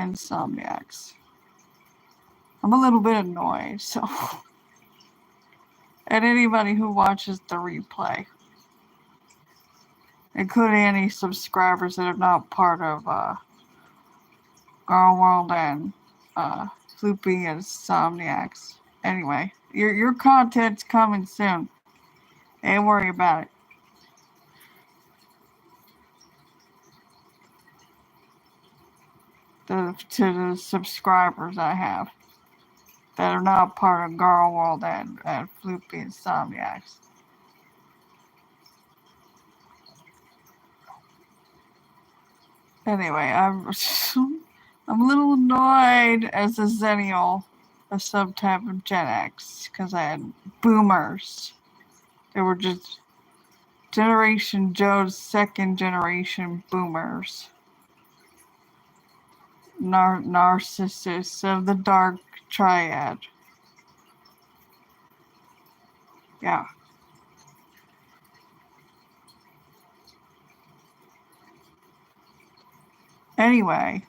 insomniacs. I'm a little bit annoyed, so. And anybody who watches the replay, including any subscribers that are not part of Girl World and Floopy Insomniacs. Anyway, your content's coming soon. Ain't worry about it. To the subscribers I have that are not part of Girl World and Floopy Insomniacs. Anyway, I'm a little annoyed as a Zennial, a subtype of Gen X, because I had boomers. They were just Generation Joe's second generation boomers. Narcissists of the dark triad. Yeah. Anyway.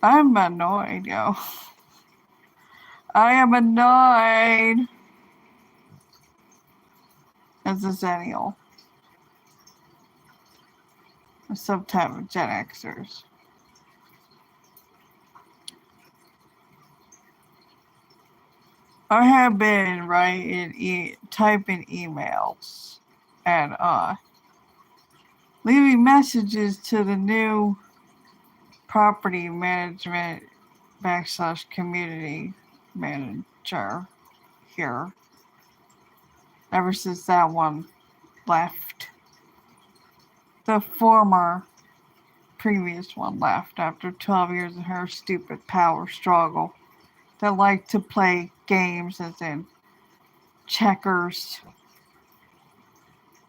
I'm annoyed, yo. I am annoyed as a Zennial. A subtype of Gen Xers. I have been typing emails and leaving messages to the new property management / community manager here ever since that one left. The previous one left after 12 years of her stupid power struggle. That liked to play games as in checkers.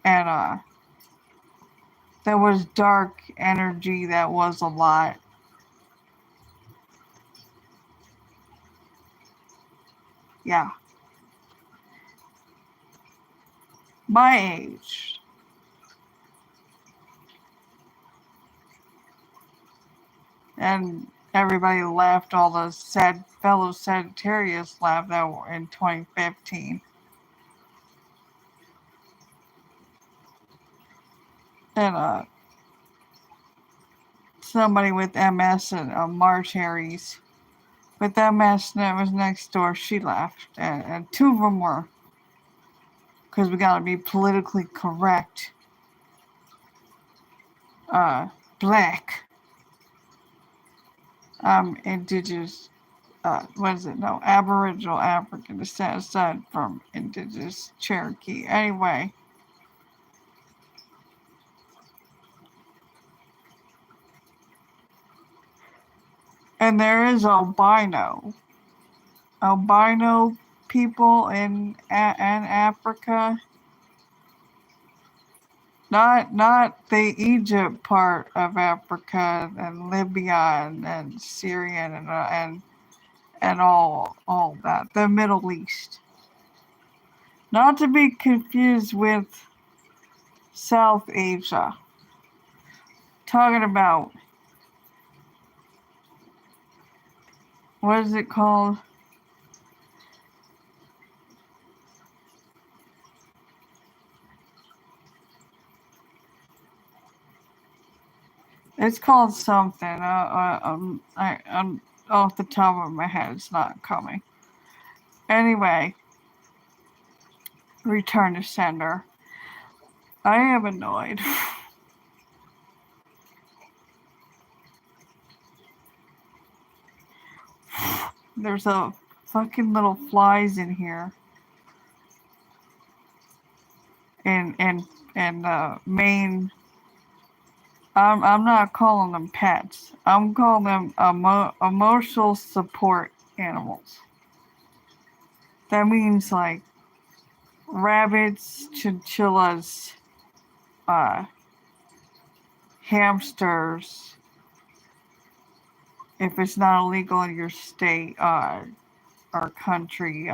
And there was dark energy that was a lot. Yeah. My age. And everybody left, all the fellow Sagittarius left that were in 2015. And somebody with MS and March Harry's with MS that was next door, she left. And two of them were, because we gotta be politically correct, black, indigenous, Aboriginal African descent aside from indigenous Cherokee. Anyway. And there is albino people in Africa. Not the Egypt part of Africa and Libya and Syria and all that. The Middle East. Not to be confused with South Asia. Talking about, what is it called? It's called something. I'm off the top of my head. It's not coming. Anyway, return to sender. I am annoyed. There's a fucking little flies in here. And main. I'm not calling them pets. I'm calling them emotional support animals. That means like rabbits, chinchillas, hamsters. If it's not illegal in your state or country,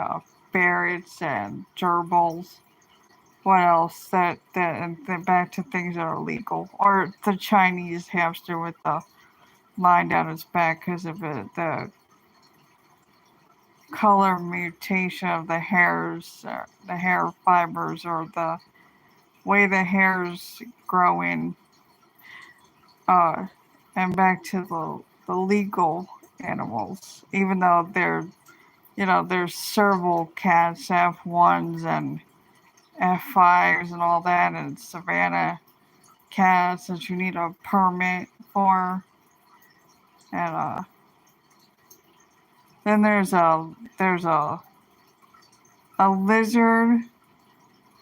ferrets and gerbils. what else? And then back to things that are legal, or the Chinese hamster with the line down its back because of the color mutation of the hairs, the hair fibers, or the way the hairs grow in. And back to the legal animals, even though there's serval cats, F1s and F5s and all that, and savannah cats that you need a permit for. And then there's a lizard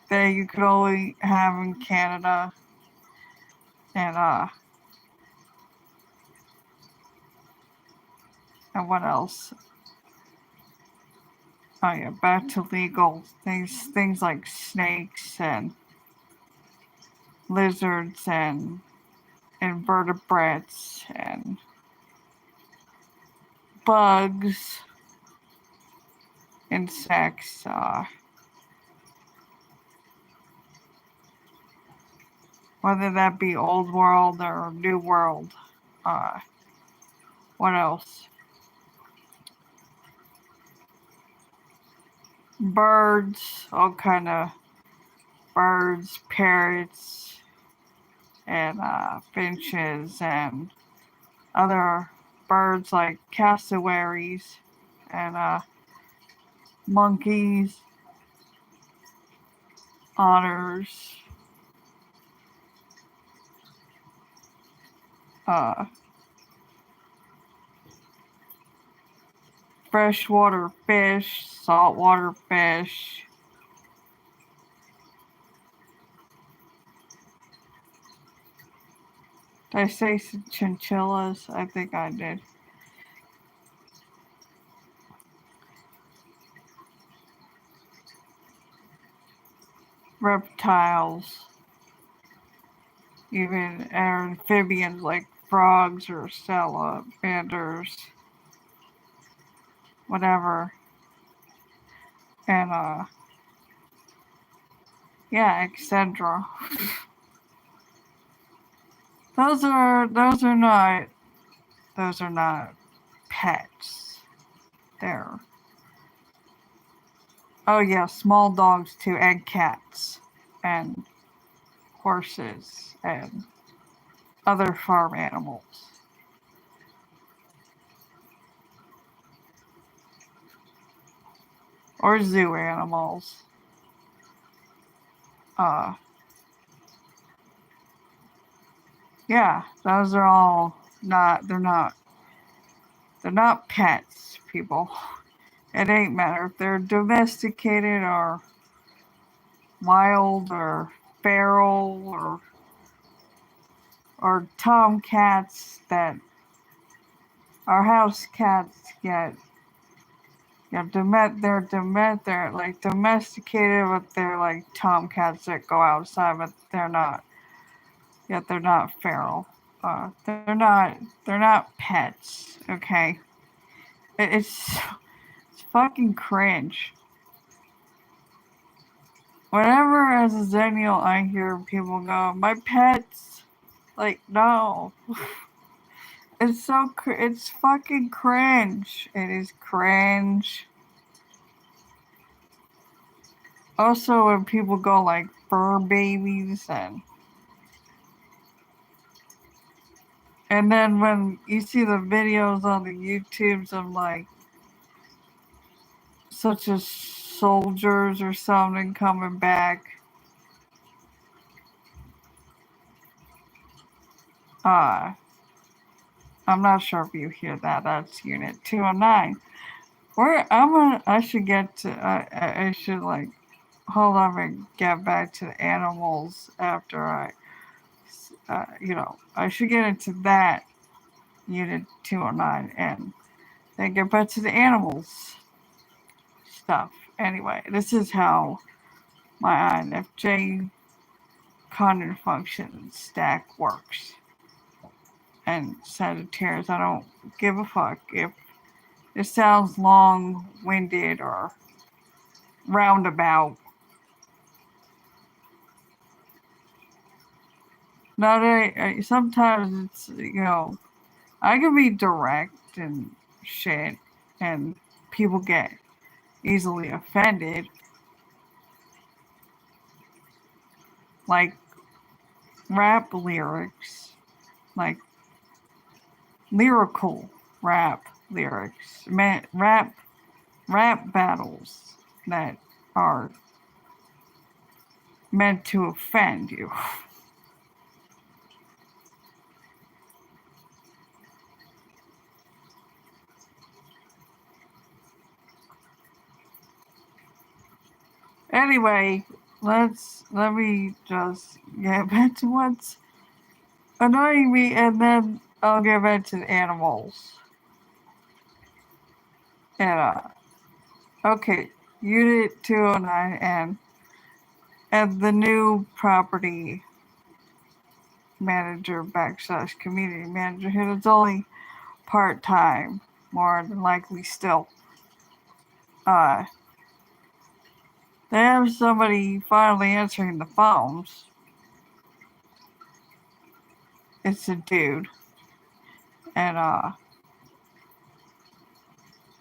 that you could only have in Canada. And what else? Oh yeah, back to legal things like snakes and lizards and invertebrates and bugs, insects, whether that be old world or new world. What else? Birds, all kind of birds, parrots, and finches, and other birds like cassowaries and monkeys, otters, uh, freshwater fish, saltwater fish. Did I say chinchillas? I think I did. Reptiles, even amphibians like frogs or salamanders, whatever. And yeah, etc. Those are not pets. They're oh yeah, small dogs too, and cats and horses and other farm animals. Or zoo animals. Uh yeah, those are all they're not pets, people. It ain't matter if they're domesticated or wild or feral or tomcats that are house cats yet they're like domesticated, but they're like tomcats that go outside, but they're not feral. They're not pets. Okay, it's fucking cringe. Whenever as a Zennial I hear people go, my pets, like no, it's fucking cringe. It is cringe. Also, when people go like fur babies and then when you see the videos on the YouTubes of like such as soldiers or something coming back, uh, I'm not sure if you hear that. That's Unit 209. I should get to. I should like hold on and get back to the animals after I should get into that Unit 209 and then get back to the animals stuff. Anyway, this is how my INFJ condon function stack works. And Sagittarius, I don't give a fuck if it sounds long-winded or roundabout. not sometimes it's, I can be direct and shit, and people get easily offended. Like rap lyrics, like lyrical rap lyrics, rap battles that are meant to offend you. Anyway, let me just get back to what's annoying me, and then I'll get back to the animals. And okay, Unit 209 and the new property manager / community manager who is only part-time, more than likely still. They have somebody finally answering the phones. It's a dude. And I've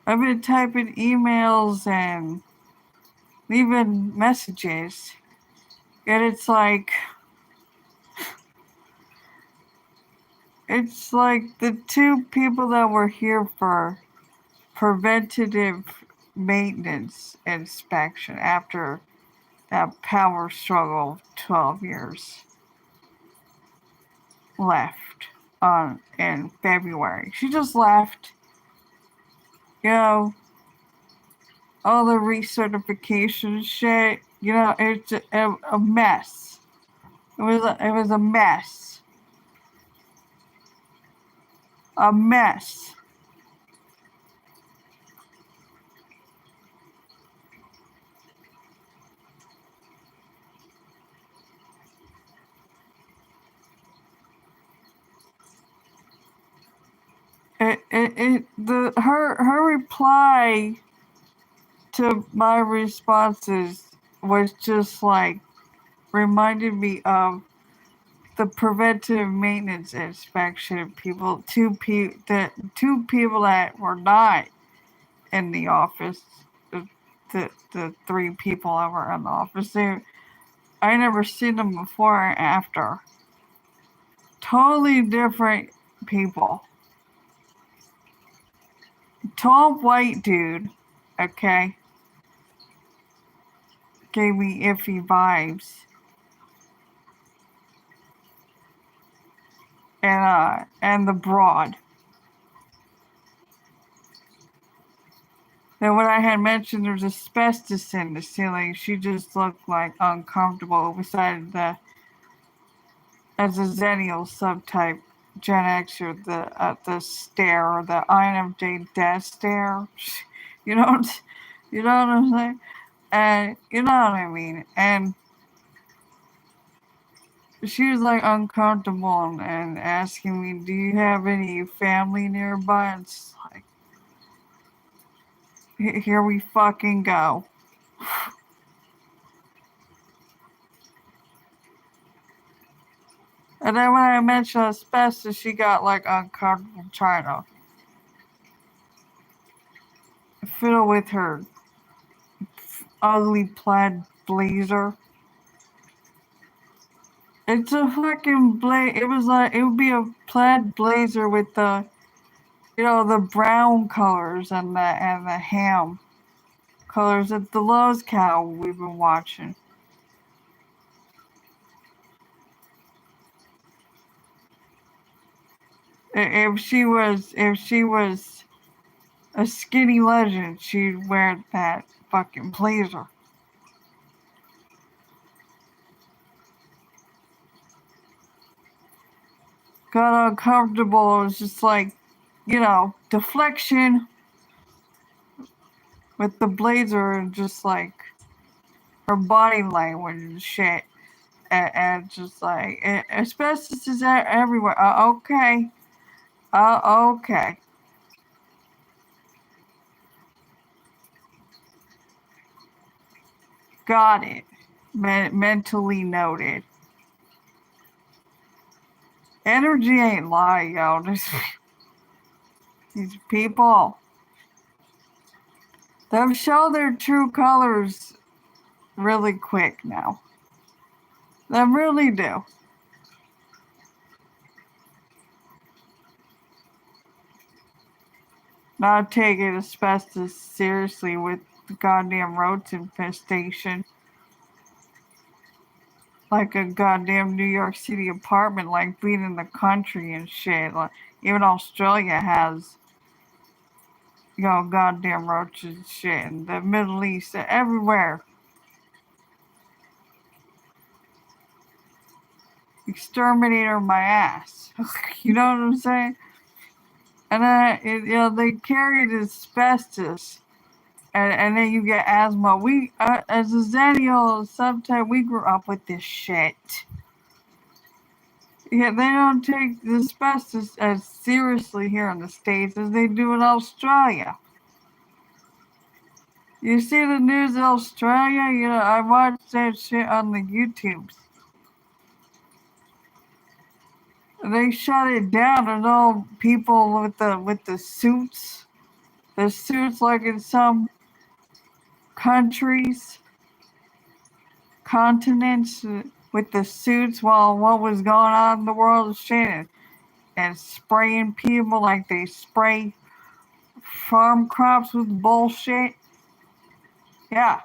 been typing emails and leaving messages. And it's like the two people that were here for preventative maintenance inspection after that power struggle of 12 years left in February. She just left. All the recertification shit. It's a mess. It was a mess. A mess. Her reply to my responses was just like reminded me of the preventive maintenance inspection people. Two people that were not in the office. The three people that were in the office. I never seen them before and after. Totally different people. Tall white dude, okay, gave me iffy vibes. And the broad. Then when I had mentioned there was asbestos in the ceiling, she just looked like uncomfortable beside as a Xennial subtype Gen X or the stare or the INFJ stare. You know, you know what I'm saying? And you know what I mean. And she was like uncomfortable and asking me, "Do you have any family nearby?" And it's like, here we fucking go. And then when I mentioned asbestos, she got like uncomfortable trying to fiddle with her ugly plaid blazer. It's a fucking It was like it would be a plaid blazer with the brown colors and the ham colors of the Lowe's cow we've been watching. If she was a skinny legend, she'd wear that fucking blazer. Got uncomfortable. It was just like, deflection with the blazer and just like her body language and shit. And just like, asbestos is everywhere. Okay. Okay. Got it. Mentally noted. Energy ain't lying, yo. These people, they'll show their true colors really quick now. They really do. Not taking asbestos seriously with the goddamn roach infestation. Like a goddamn New York City apartment, like being in the country and shit. Like even Australia has, goddamn roaches and shit. And the Middle East, everywhere. Exterminator my ass. You know what I'm saying? And then, they carried asbestos. And then you get asthma. We, as a Zennial subtype, we grew up with this shit. Yeah, they don't take the asbestos as seriously here in the States as they do in Australia. You see the news in Australia? I watched that shit on the YouTubes. They shut it down. There's all people with the suits. The suits like in some countries, continents, with the suits while what was going on in the world of shit and spraying people like they spray farm crops with bullshit. Yeah.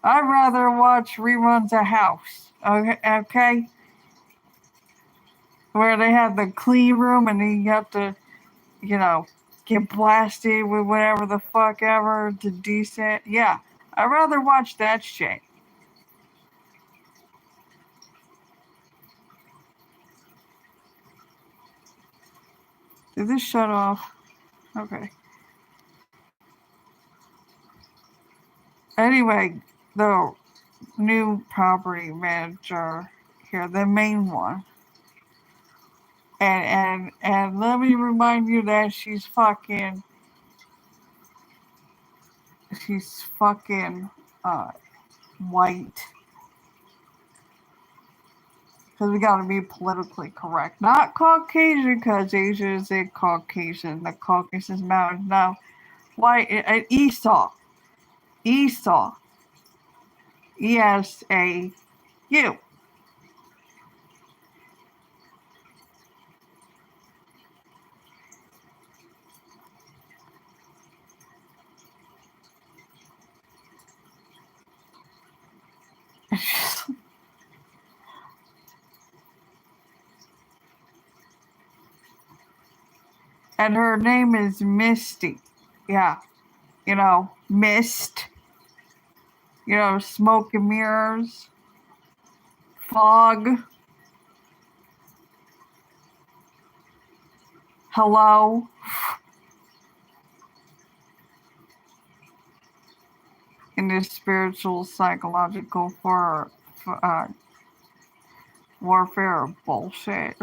I'd rather watch reruns of House. Okay? Where they have the clean room and then you have to, get blasted with whatever the fuck ever to descent. Yeah. I'd rather watch that shit. Did this shut off? Okay. Anyway, the new property manager here, the main one. And let me remind you that she's fucking white. Because we gotta be politically correct. Not Caucasian, because Asia is a Caucasian. The Caucasus Mountains. No. White. Esau. Esau. ESAU. And her name is Misty. Yeah. Mist. Smoke and mirrors. Fog. Hello. In this spiritual, psychological warfare bullshit.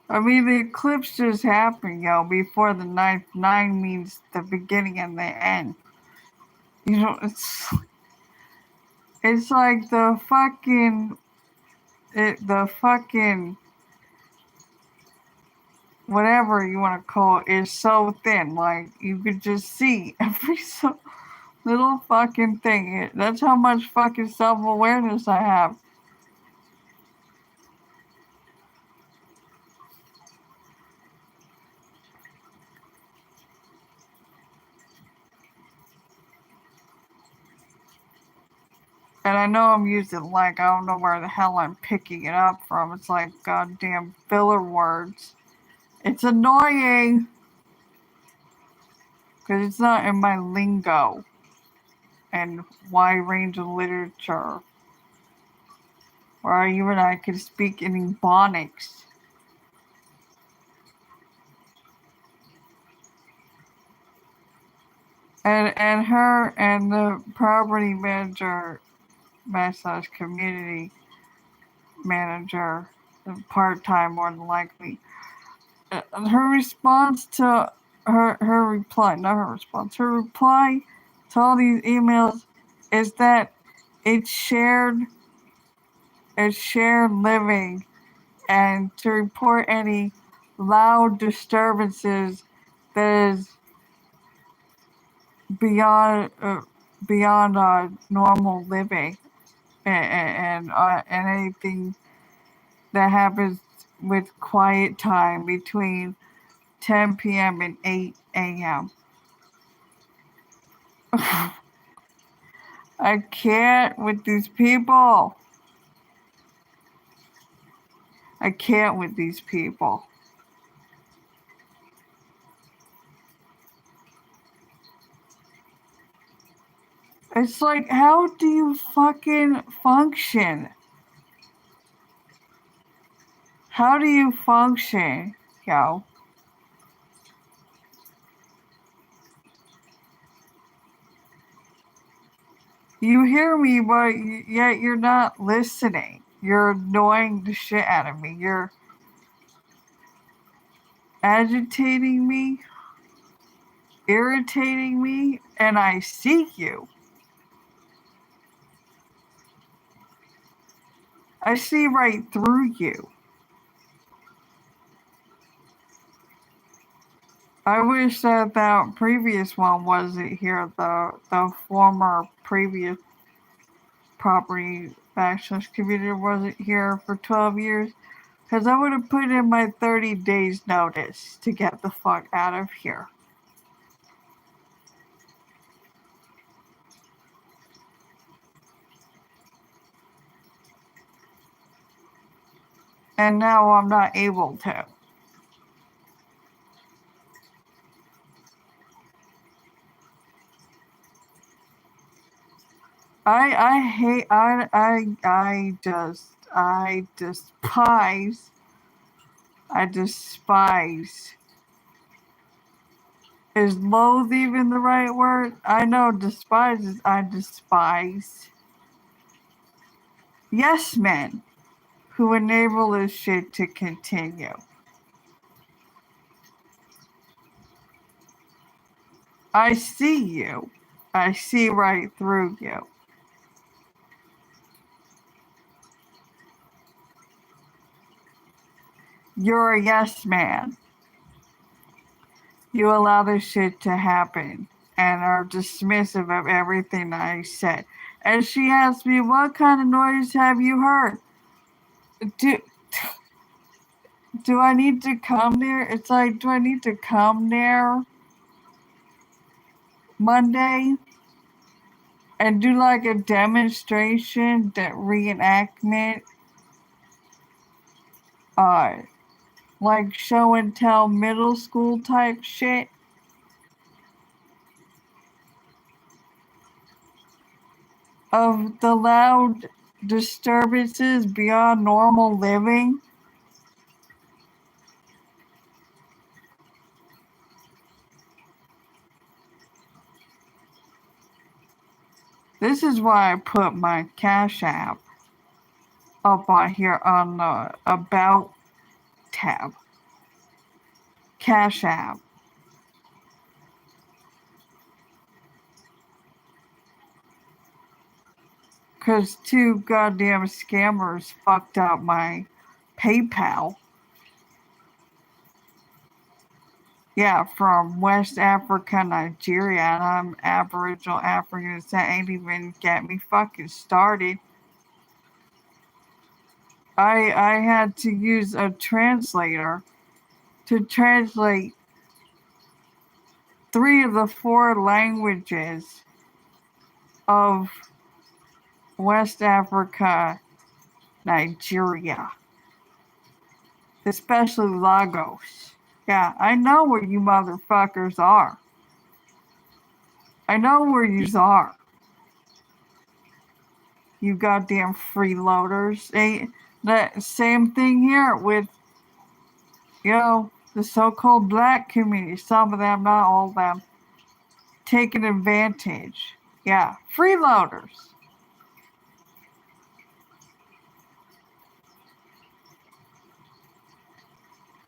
I mean, the eclipse just happened, before the ninth. 9 means the beginning and the end. It's like the fucking whatever you want to call it is so thin. Like, you could just see every little fucking thing. That's how much fucking self-awareness I have. And I know I'm using I don't know where the hell I'm picking it up from. It's like goddamn filler words. It's annoying. Because it's not in my lingo and wide range of literature. Or even I could speak in Ebonics. And her and the property manager / community manager, part-time more than likely, her response to her reply, not her response, her reply to all these emails is that it's shared living, and to report any loud disturbances that is beyond normal living, and anything that happens with quiet time between 10 p.m. and 8 a.m. I can't with these people. I can't with these people. It's like, how do you fucking function? How do you function, yo? You hear me, but yet you're not listening. You're annoying the shit out of me. You're agitating me, irritating me, and I see you. I see right through you. I wish that previous one wasn't here, the former previous property access community wasn't here for 12 years, because I would have put in my 30 days notice to get the fuck out of here. And now I'm not able to. I hate I despise. Is loathe even the right word? I know despise is I despise. Yes men who enable this shit to continue. I see you. I see right through you. You're a yes man. You allow this shit to happen and are dismissive of everything I said. And she asked me, what kind of noise have you heard? Do I need to come there? It's like, do I need to come there Monday and do like a demonstration, that reenactment, like show and tell middle school type shit? Of the loud disturbances beyond normal living? This is why I put my Cash App up on here on the About tab. Cash App. Because two goddamn scammers fucked up my PayPal. Yeah, from West Africa, Nigeria, and I'm Aboriginal African descent. Ain't even get me fucking started. I had to use a translator to translate 3 of the 4 languages of West Africa, Nigeria, especially Lagos. Yeah, I know where you motherfuckers are. I know where yous are. You goddamn freeloaders. The same thing here with, the so-called black community. Some of them, not all of them, taking advantage. Yeah, freeloaders.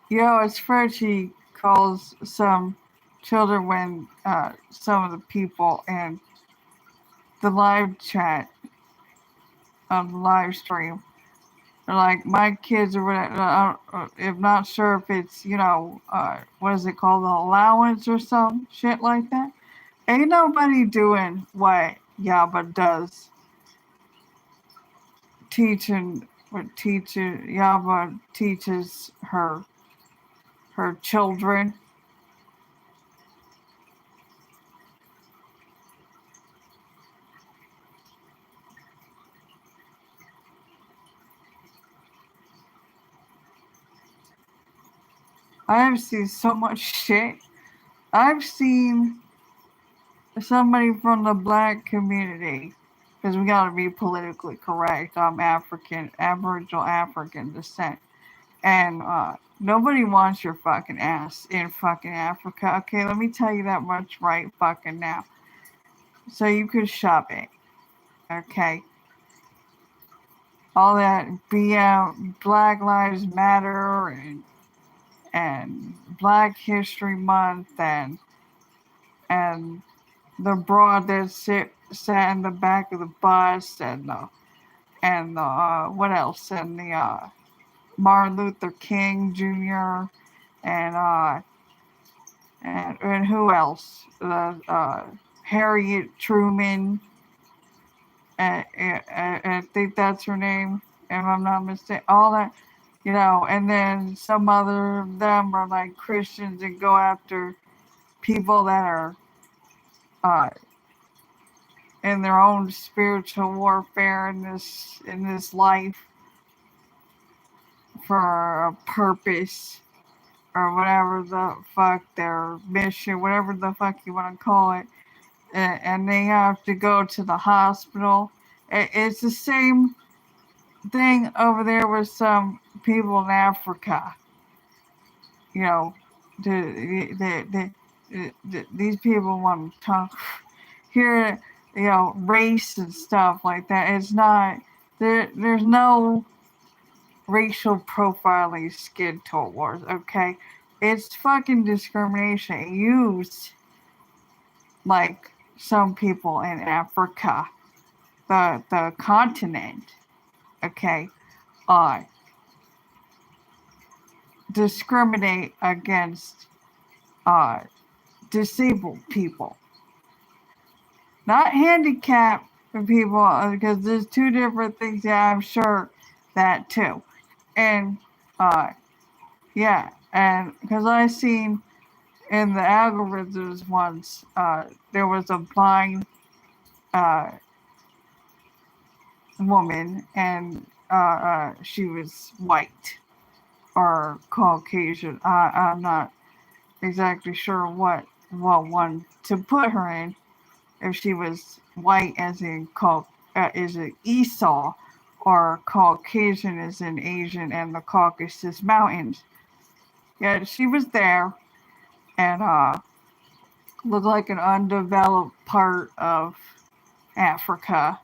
It's Frenchie calls some children when some of the people in the live chat of the live stream. They're like, my kids or whatever. I'm not sure if it's, what is it called, the allowance or some shit like that. Ain't nobody doing what Yaba does. Yaba teaches her children. I have seen so much shit. I've seen somebody from the black community, because we gotta be politically correct. I'm Aboriginal African descent. And nobody wants your fucking ass in fucking Africa. Okay, let me tell you that much right fucking now. So you could shove it. Okay. All that Black Lives Matter and Black History Month and the broad that sat in the back of the bus and what else, and the Martin Luther King Jr. and and who else, the Harriet Truman, I think that's her name, if I'm not mistaken. All that, and then some other of them are like Christians and go after people that are uh, in their own spiritual warfare in this life for a purpose or whatever the fuck their mission, whatever the fuck you want to call it, and they have to go to the hospital. It's the same thing over there with some people in Africa. You know, these people want to talk here, race and stuff like that. It's not there. There's no racial profiling skid towards. Okay, it's fucking discrimination used like some people in Africa, the continent. Okay, uh, discriminate against uh, disabled people, not handicapped people, because there's two different things. Yeah, I'm sure that too, and yeah, and because I seen in the algorithms once, there was a blind uh, woman, and she was white or Caucasian. I'm not exactly sure what one to put her in. If she was white, as in is it Esau, or Caucasian as in Asian and the Caucasus Mountains. Yeah, she was there, and looked like an undeveloped part of Africa,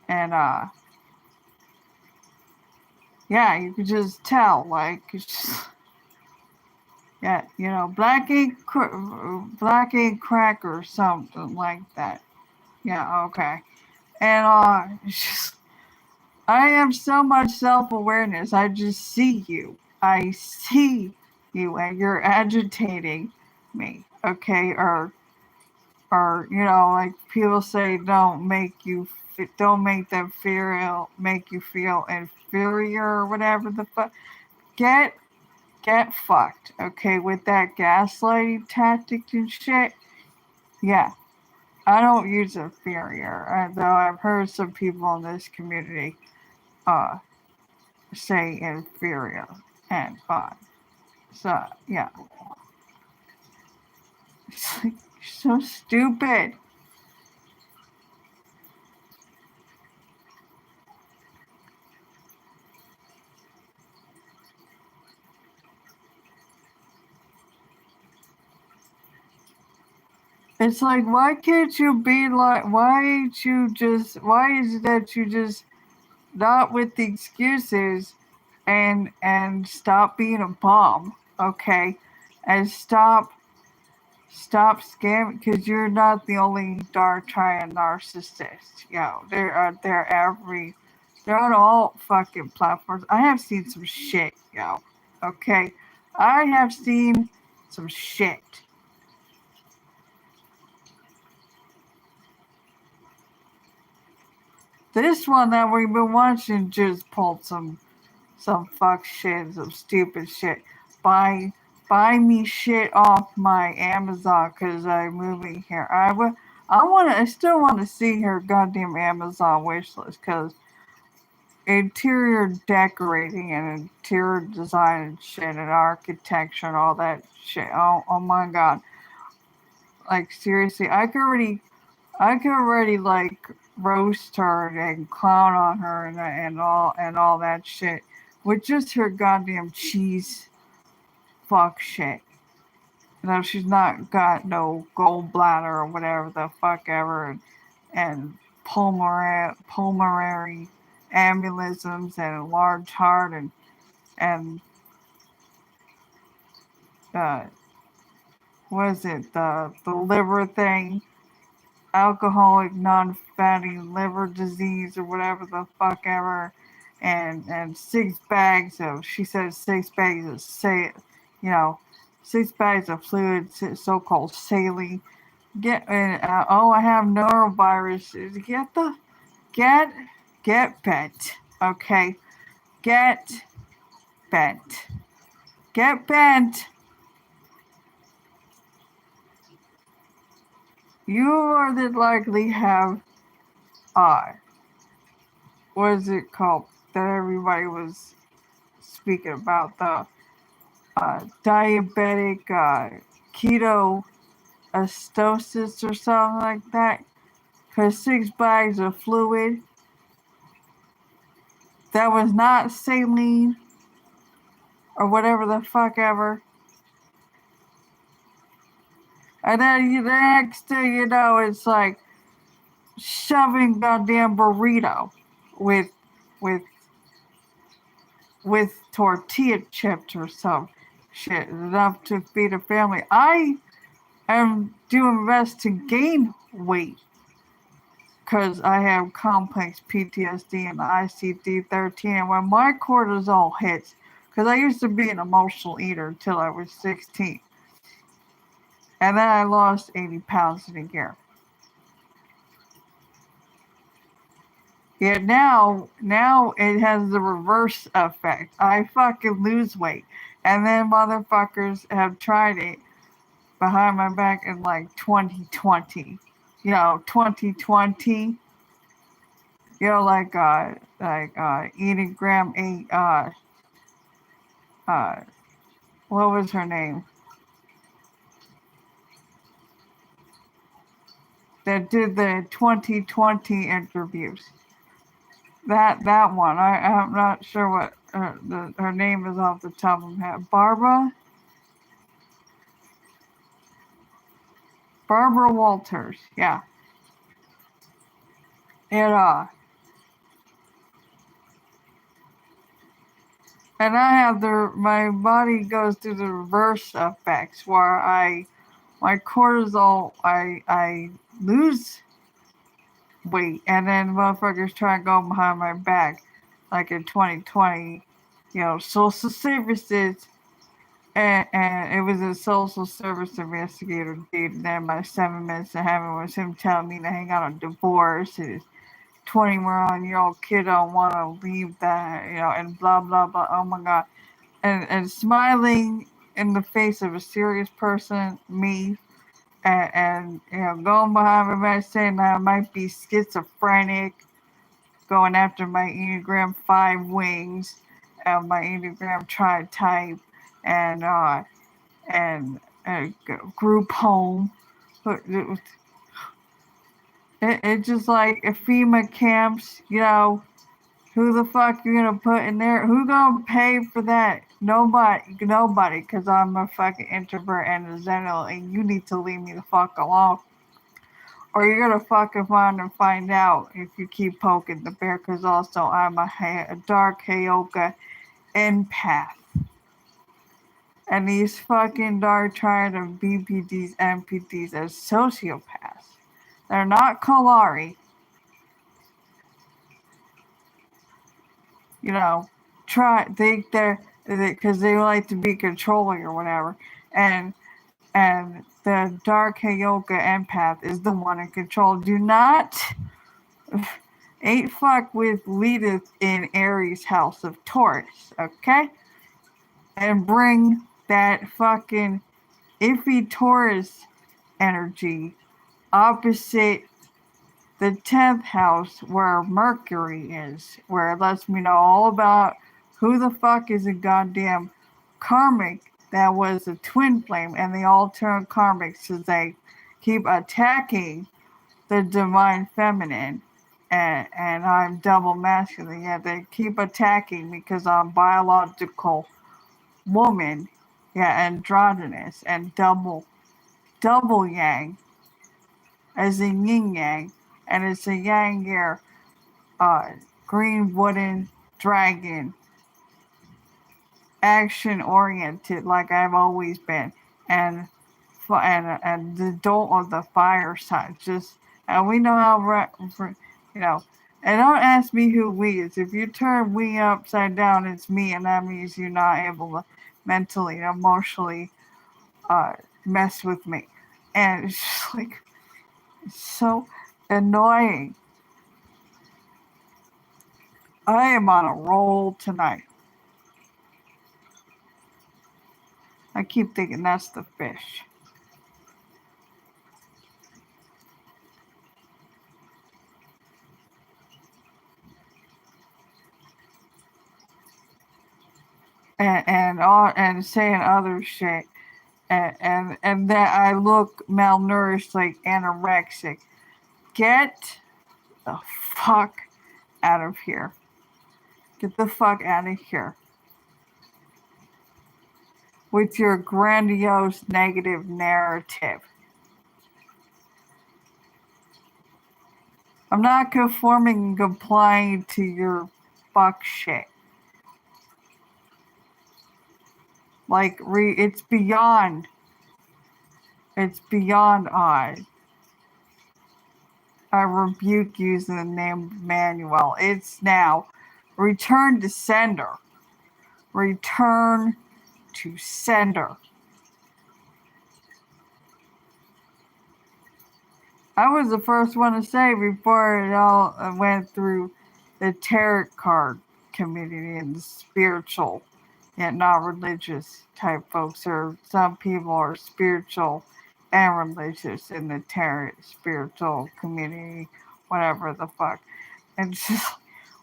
and yeah, you could just tell, like, it's just, yeah, black ink cracker or something like that. Yeah, okay. And it's just, I have so much self-awareness. I just see you. I see you, and you're agitating me. Okay, or like people say, don't make them make you feel inferior or whatever the fuck. Get fucked, okay, with that gaslighting tactic and shit. Yeah, I don't use inferior, though I've heard some people in this community say inferior and fine. So yeah, it's like so stupid. It's like, why can't you be like, why is it that you just not with the excuses and stop being a bum, okay? And stop Stop scamming, because you're not the only dark trying narcissist. Yo, they're on all fucking platforms. I have seen some shit, yo. Okay, I have seen some shit. This one that we've been watching just pulled some fuck shit, some stupid shit. Buy me shit off my Amazon because I'm moving here. I still want to see her goddamn Amazon wish list because interior decorating and interior design and shit and architecture and all that shit. Oh my god! Like seriously, I could already like roast her and clown on her and all that shit with just her goddamn cheese fuck shit. You know, she's not got no gallbladder or whatever the fuck ever, and pulmonary embolisms and a large heart and uh, what is it, the liver thing, alcoholic non-fatty liver disease or whatever the fuck ever, and 6 bags of, she said 6 bags of you know 6 bags of fluid, so-called saline. I have norovirus. Get get bent, okay? Get bent. Get bent. You more than likely have what is it called that everybody was speaking about, the diabetic keto astosis or something like that. Because 6 bags of fluid that was not saline or whatever the fuck ever. And then the next thing you know, it's like shoving goddamn burrito with with with tortilla chips or some shit enough to feed a family. I am doing my best to gain weight because I have complex PTSD and the ICD-13, and when my cortisol hits, because I used to be an emotional eater until I was 16, and then I lost 80 pounds in a year. Yeah, now it has the reverse effect. I fucking lose weight, and then motherfuckers have tried it behind my back in like 2020. 2020. Eating Graham ate uh what was her name? That did the 2020 interviews. That one. I'm not sure what her name is off the top of my head. Barbara Walters. Yeah. And and I have my body goes through the reverse effects where my cortisol, I lose weight, and then motherfuckers try and go behind my back, like in 2020, social services, and it was a social service investigator did. And then my 7 minutes of heaven was him telling me to hang out on divorce. His 21-year-old kid don't want to leave that, and blah blah blah. Oh my god, and smiling in the face of a serious person, me, and going behind my back saying that I might be schizophrenic, going after my Enneagram 5 wings, my Enneagram tri-type, and group home. It's just like FEMA camps, who the fuck you gonna put in there? Who gonna pay for that? Nobody, because I'm a fucking introvert and a zennial, and you need to leave me the fuck alone. Or you're gonna fucking find out if you keep poking the bear, because also I'm a dark Hayoka empath. And these fucking dark triad of BPDs, MPDs as sociopaths. They're not Kalari. You know, think they're, because they like to be controlling or whatever. And the dark Heyoka empath is the one in control. Do not ain't fuck with Lilith in Aries house of Taurus, okay? And bring that fucking iffy Taurus energy opposite the 10th house where Mercury is, where it lets me know all about who the fuck is a goddamn karmic that was a twin flame, and they all turn karmics because they keep attacking the divine feminine, and I'm double masculine. Yeah, they keep attacking me because I'm biological woman, yeah, androgynous, and double yang as in yin yang, and it's a yang year, green wooden dragon, action oriented like I've always been, and the dolt of the fire side. Just and we know how you know. And don't ask me who we is. If you turn we upside down, it's me, and that means you're not able to mentally, emotionally, mess with me. And it's just like it's so annoying. I am on a roll tonight. I keep thinking that's the fish. And saying other shit, and that I look malnourished like anorexic. Get the fuck out of here. Get the fuck out of here. With your grandiose negative narrative. I'm not conforming and complying to your fuck shit. Like, it's beyond odd. I rebuke using the name Manuel. It's now return to sender. Return to sender. I was the first one to say before it all went through the tarot card community and the spiritual, yet not religious type folks, or some people are spiritual and religious in the tarot spiritual community, whatever the fuck. And just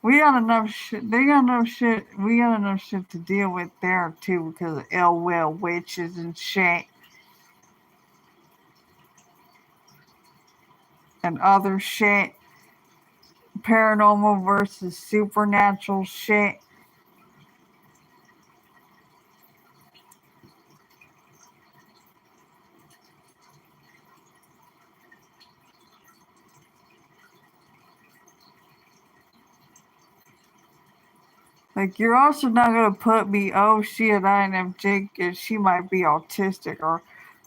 we got enough shit. They got enough shit. We got enough shit to deal with there too because of ill will, witches, and shit. And other shit. Paranormal versus supernatural shit. Like, you're also not gonna put me, oh shit, INFJ, she might be autistic, or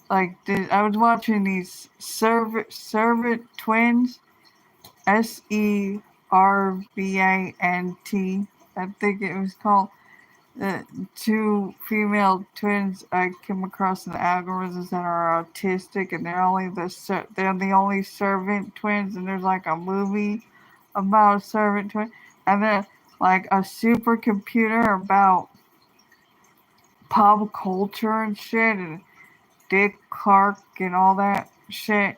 like, I was watching these servant twins, SERVANT, I think it was called. The two female twins I came across in the algorithms that are autistic, and they're the only servant twins, and there's like a movie about servant twins, and then like a supercomputer about pop culture and shit, and Dick Clark and all that shit,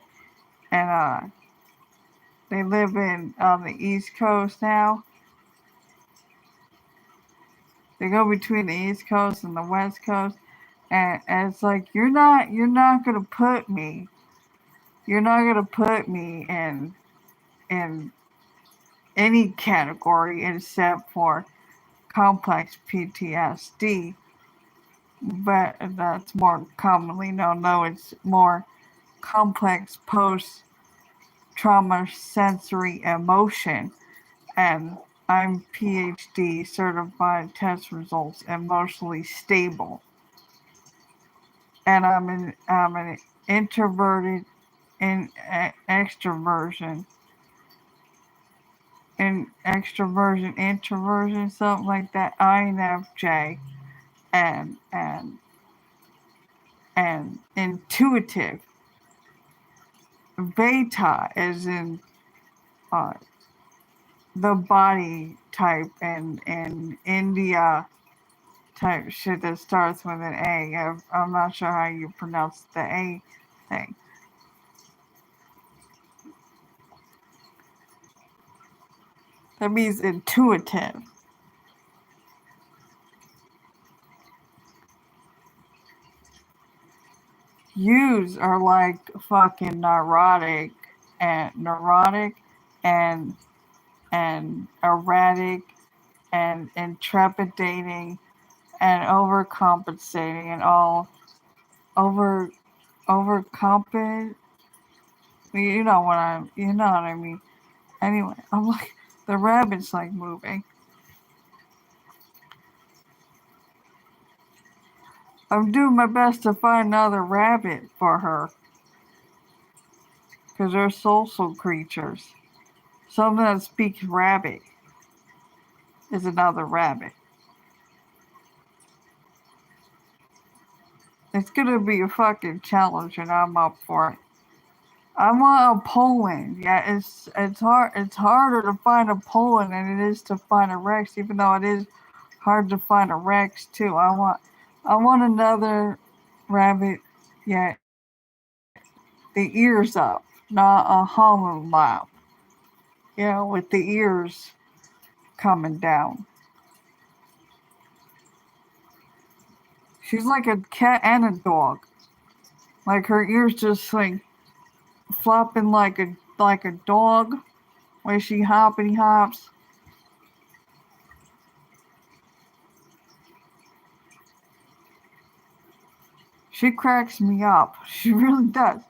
and they live on the East Coast now. They go between the East Coast and the West Coast, and it's like you're not gonna put me in any category except for complex PTSD, but that's more commonly known. No, it's more complex post trauma sensory emotion, and I'm PhD certified test results emotionally stable. and I'm an introverted and extroversion and extroversion introversion something like that. INFJ and intuitive. Beta is in uh, the body type and India type shit that starts with an A. I'm not sure how you pronounce the A thing. That means intuitive. Yous are like fucking neurotic and erratic and intrepidating and overcompensating and all over overcompensate. You know what I mean. Anyway, I'm like the rabbit's like moving. I'm doing my best to find another rabbit for her because they're social creatures. Something that speaks rabbit is another rabbit. It's gonna be a fucking challenge, and I'm up for it. I want a Poland. Yeah, it's hard. It's harder to find a Poland than it is to find a Rex, even though it is hard to find a Rex too. I want another rabbit. Yeah, the ears up, not a hollow lap. With the ears coming down. She's like a cat and a dog. Like her ears just like flopping like a dog when she hoppity hops. She cracks me up. She really does.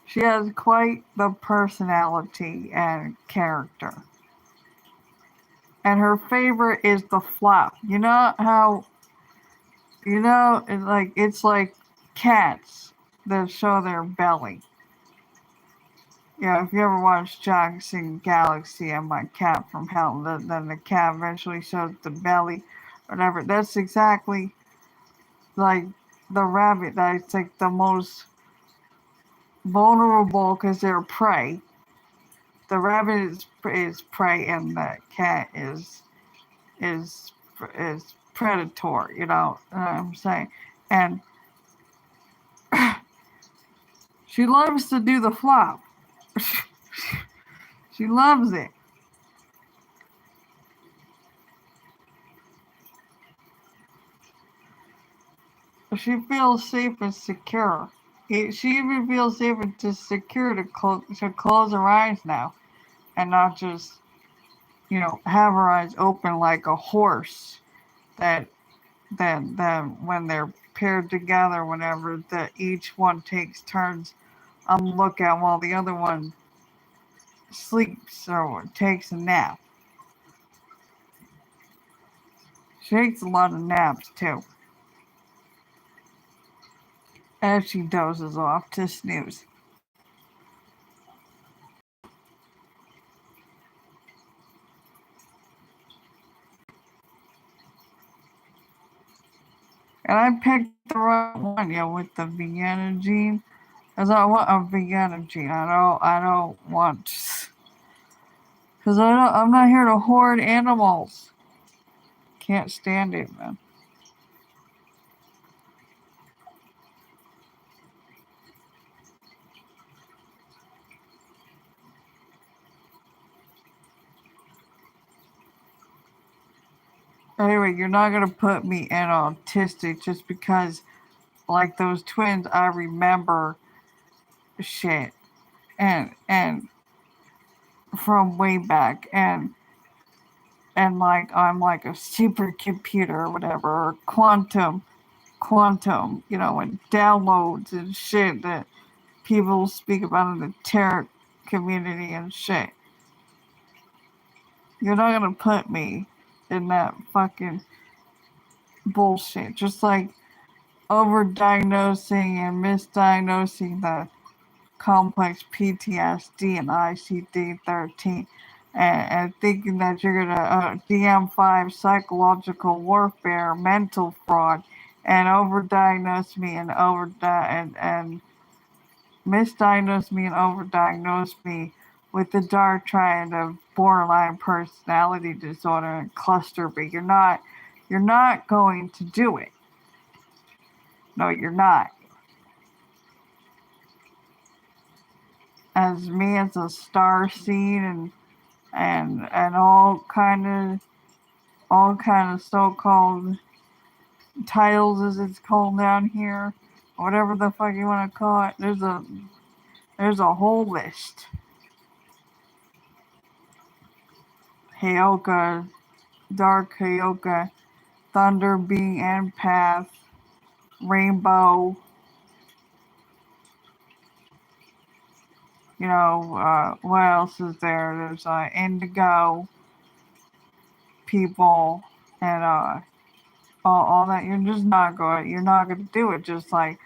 She has quite the personality and character. And her favorite is the flop. You know how it's like cats that show their belly. Yeah, if you ever watched Jackson Galaxy and My Cat from Hell, then the cat eventually shows the belly, whatever. That's exactly like the rabbit. That's like the most vulnerable because they're prey. The rabbit is prey, and the cat is is predator. You know what I'm saying? And she loves to do the flop. She loves it. She feels safe and secure. She even feels safe and secure to close her eyes now and not just, have her eyes open like a horse that then when they're paired together, whenever each one takes turns on the lookout while the other one sleeps or takes a nap. She takes a lot of naps too. As she dozes off to snooze. And I picked the right one, with the Vienna gene. Cause I want a Vienna gene. I don't want. Cause I'm not here to hoard animals. Can't stand it, man. Anyway, you're not gonna put me in autistic just because, like those twins, I remember shit and from way back and like I'm like a supercomputer or whatever or quantum, and downloads and shit that people speak about in the tech community and shit. You're not gonna put me in that fucking bullshit. Just like overdiagnosing and misdiagnosing the complex PTSD and ICD-13 and thinking that you're going to DM5 psychological warfare, mental fraud, and overdiagnose me and misdiagnose me and overdiagnose me with the dark triad of borderline personality disorder and cluster B. You're not going to do it. No, you're not. As me as a star seed and all kind of so-called titles as it's called down here, whatever the fuck you want to call it. There's a whole list. Heyoka, Dark Heyoka, Thunder Being Empath, Rainbow. What else is there? There's Indigo people and all that. You're not going to do it. Just like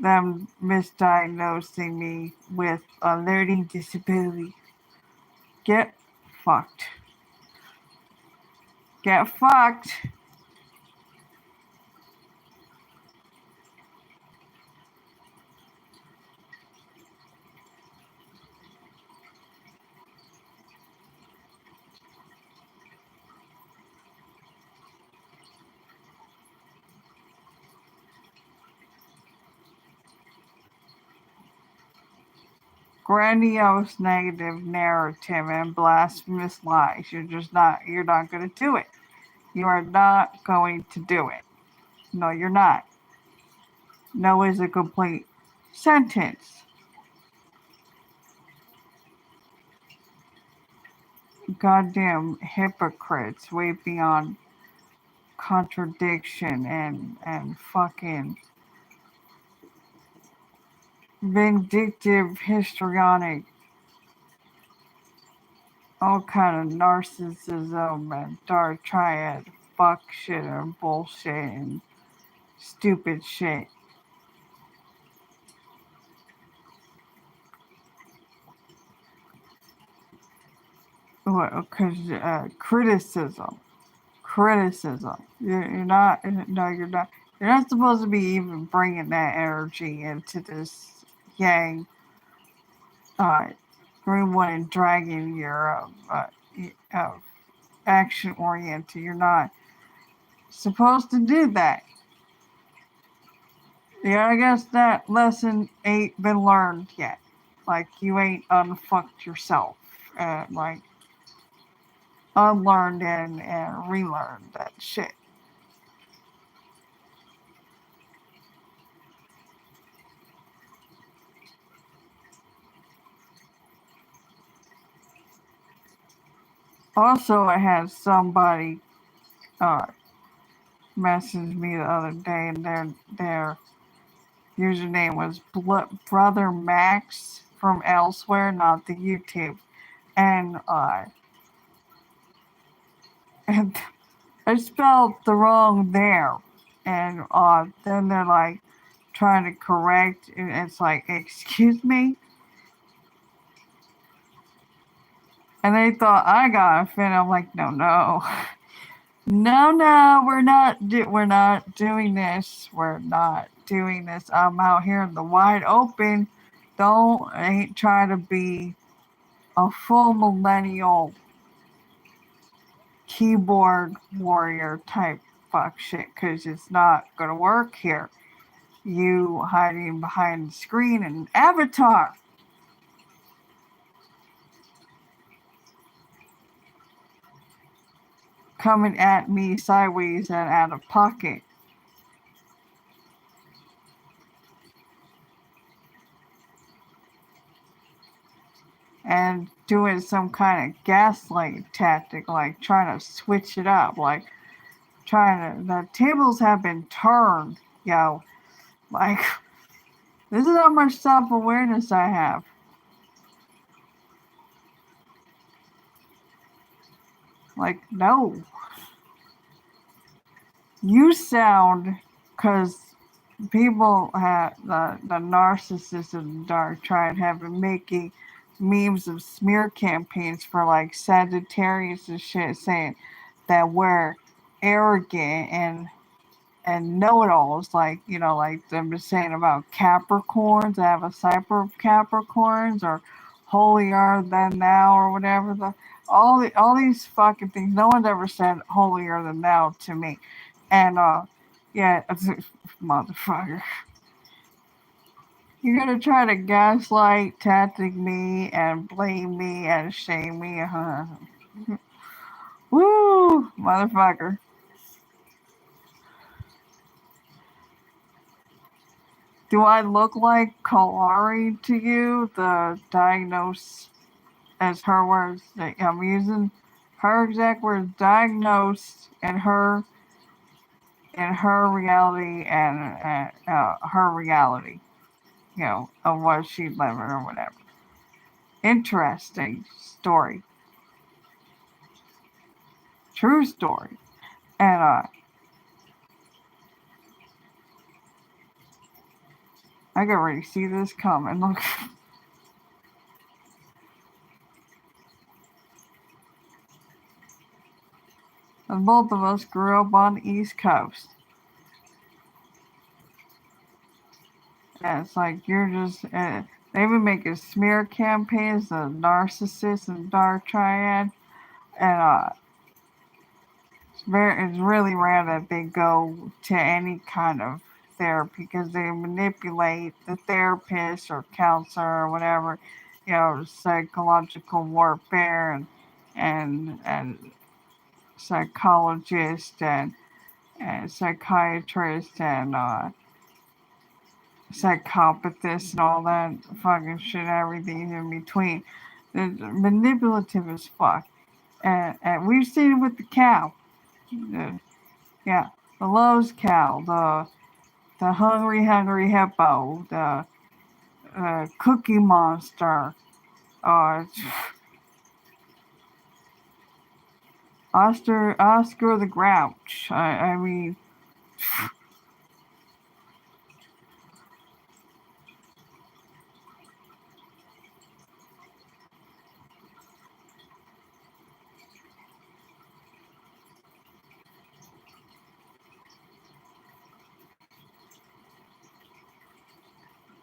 them misdiagnosing me with a learning disability. Get fucked. Get fucked. Grandiose negative narrative and blasphemous lies. You're not going to do it. You are not going to do it. No, you're not. No is a complete sentence. Goddamn hypocrites way beyond contradiction and fucking vindictive, histrionic, all kind of narcissism and dark triad fuck shit and bullshit and stupid shit. Because criticism. You're not. No, you're not. You're not supposed to be even bringing that energy into this yang green one and dragon. You're action oriented. You're not supposed to do that. Yeah, I guess that lesson ain't been learned yet. Like you ain't unfucked yourself. Like unlearned and relearned that shit. Also, I had somebody message me the other day, and their username was Brother Max from elsewhere, not the YouTube, and and I spelled the wrong there, and then they're like trying to correct, and it's like, excuse me. And they thought I got offended. I'm like, no, we're not doing this. We're not doing this. I'm out here in the wide open. Ain't trying to be a full millennial keyboard warrior type fuck shit, because it's not gonna work here. You hiding behind the screen and avatar. Coming at me sideways and out of pocket. And doing some kind of gaslight tactic, like trying to switch it up, like the tables have been turned, yo. Like, this is how much self-awareness I have. Like, no. You sound, because people have the narcissists in the dark tried having making memes of smear campaigns for like Sagittarius and shit, saying that we're arrogant and know-it-alls, like, you know, like I'm just saying about Capricorns. I have a cipher of Capricorns, or holier than thou, or whatever. All these fucking things. No one's ever said holier than thou to me, and yeah, motherfucker. You're gonna try to gaslight, tactic me, and blame me and shame me, huh? Woo, motherfucker. Do I look like Kalari to you? The diagnose, as her words, that I'm using her exact words, diagnosed in her reality and her reality, you know, of what she's living or whatever. Interesting story, true story, and I can already see this coming. Look, and both of us grew up on the East Coast. Yeah, it's like you're just. They've been making smear campaigns, the narcissist and dark triad, and it's really rare that they go to any kind of therapy because they manipulate the therapist or counselor or whatever, you know, psychological warfare and psychologist and psychiatrist and psychopathist and all that fucking shit, everything in between. It's manipulative as fuck. And we've seen it with the cow. Yeah, the Lowe's cow, the hungry hippo, the Cookie Monster, uh, Oscar the Grouch. I mean,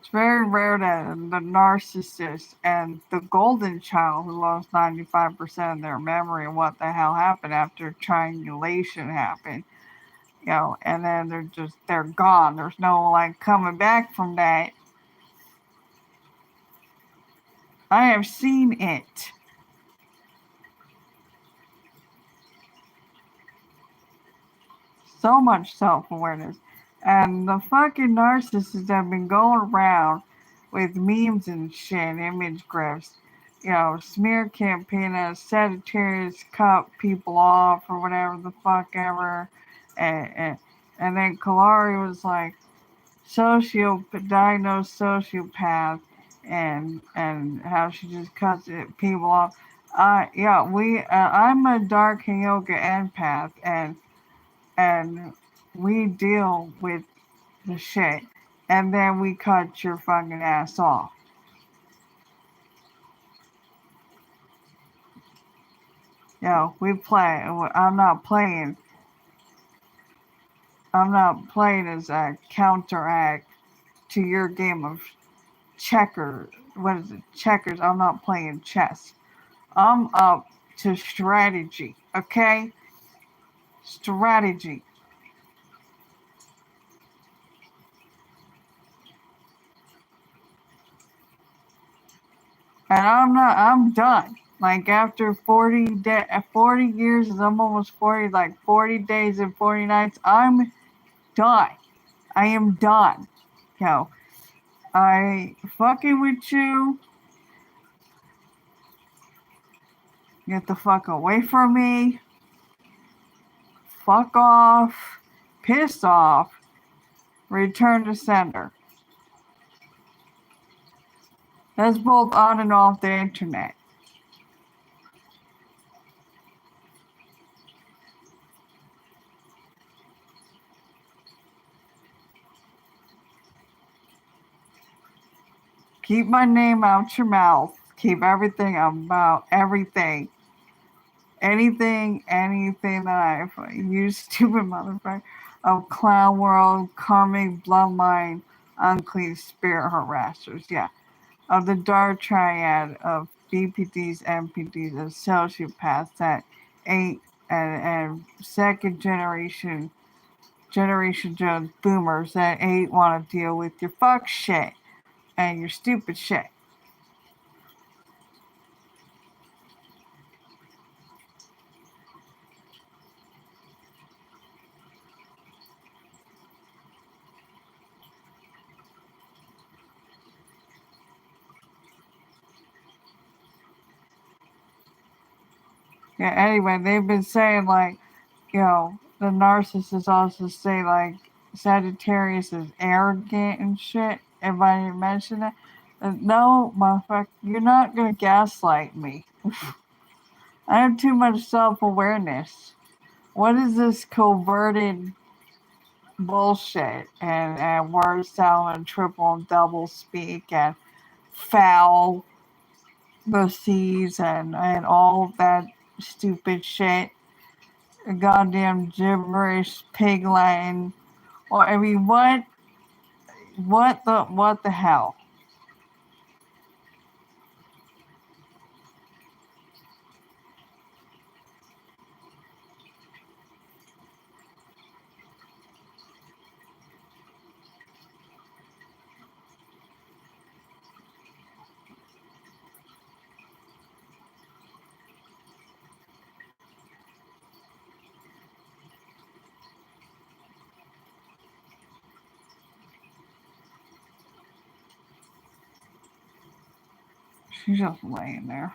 it's very rare that the narcissist and the golden child who lost 95% of their memory of what the hell happened after triangulation happened, you know, and then they're gone. There's no like coming back from that. I have seen it. So much self-awareness. And the fucking narcissists have been going around with memes and shit, image grifts, you know, smear campaign as Sagittarius cut people off or whatever the fuck ever. And then Kalari was like, diagnosed sociopath, and how she just cuts people off. Yeah, I'm a dark yoga empath, and we deal with the shit, and then we cut your fucking ass off. You know, we play. I'm not playing as a counteract to your game of checker. What is it? Checkers. I'm not playing chess. I'm up to strategy. Okay, strategy. And I'm done. Like after 40 years, I'm almost 40, like 40 days and 40 nights, I'm done. I am done. You know, I fucking with you. Get the fuck away from me. Fuck off. Piss off. Return to sender. That's both on and off the internet. Keep my name out your mouth. Keep everything about everything. Anything that I've used, stupid motherfucker, of Clown World, Karmic Bloodline, Unclean Spirit Harassers. Yeah. Of the dark triad of BPDs, MPDs, and sociopaths that ain't, and second generation Jones boomers that ain't want to deal with your fuck shit and your stupid shit. Yeah, anyway, they've been saying, like, the narcissists also say, like, Sagittarius is arrogant and shit. Everybody mention that? No, motherfucker, you're not gonna gaslight me. I have too much self-awareness. What is this coverted bullshit and word salad and triple and double speak and foul the seas and all that stupid shit? Goddamn gibberish, pig Latin. Or I mean, what the hell? She's just laying there.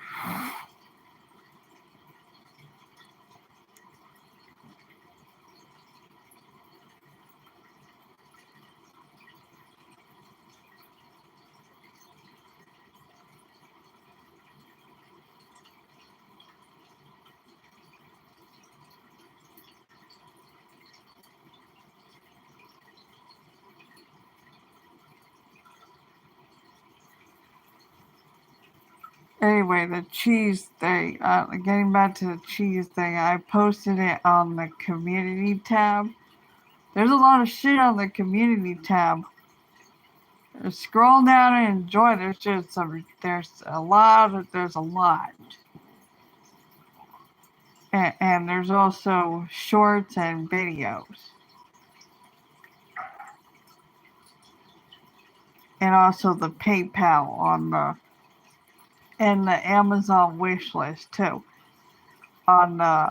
Anyway, the cheese thing, getting back to the cheese thing, I posted it on the community tab. There's a lot of shit on the community tab. Scroll down and enjoy. There's a lot. And there's also shorts and videos. And also the PayPal and the Amazon wish list too. On the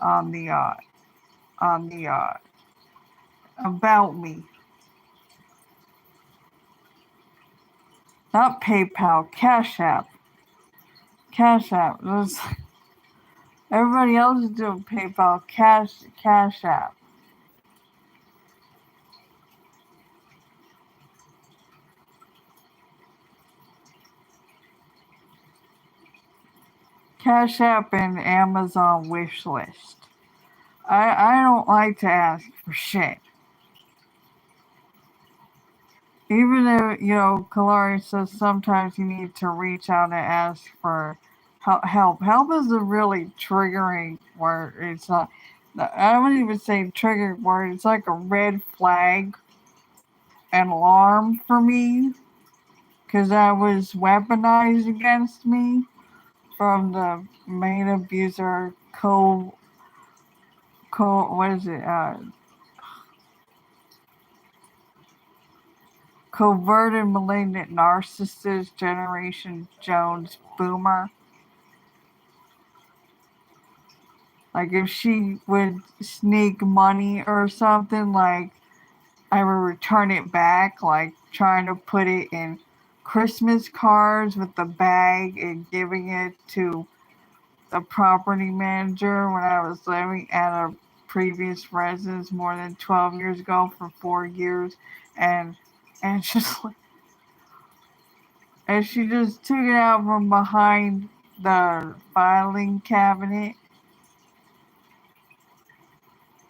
about me. Not PayPal, Cash App. Cash App. Everybody else is doing PayPal, Cash App. Cash App and Amazon wish list. I don't like to ask for shit. Even if, Kalari says sometimes you need to reach out and ask for help. Help is a really triggering word. It's not, I wouldn't even say triggering word. It's like a red flag, an alarm for me, because that was weaponized against me from the main abuser, what is it? Coverted malignant narcissist generation Jones boomer. Like if she would sneak money or something, like I would return it back, like trying to put it in Christmas cards with the bag and giving it to the property manager when I was living at a previous residence more than 12 years ago for 4 years, and just like, and she just took it out from behind the filing cabinet,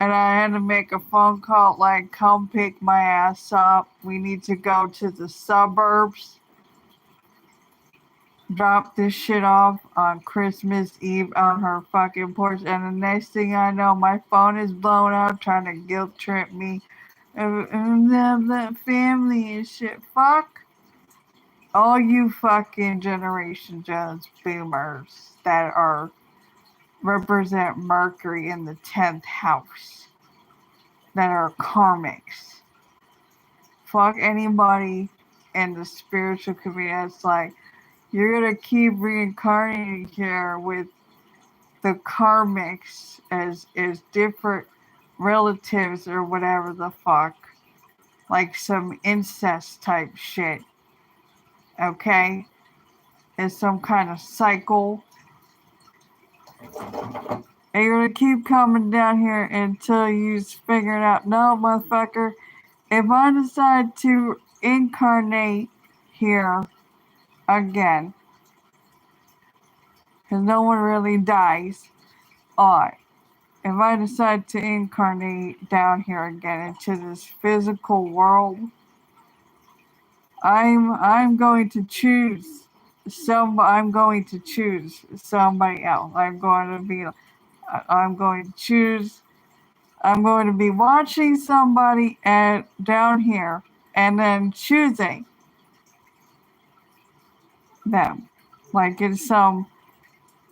and I had to make a phone call like, come pick my ass up, we need to go to the suburbs. Drop this shit off on Christmas Eve on her fucking porch, and the next thing I know, my phone is blown out trying to guilt trip me and the family and shit. Fuck all you fucking Generation Jones boomers that are represent Mercury in the 10th house that are karmics. Fuck anybody in the spiritual community that's like, you're gonna keep reincarnating here with the karmics as different relatives or whatever the fuck. Like some incest type shit. Okay? It's some kind of cycle. And you're gonna keep coming down here until you figure it out. No, motherfucker. If I decide to incarnate here again, because no one really dies, if I decide to incarnate down here again into this physical world, I'm going to choose I'm going to choose somebody else. I'm going to be watching somebody down here and then choosing them. Like in some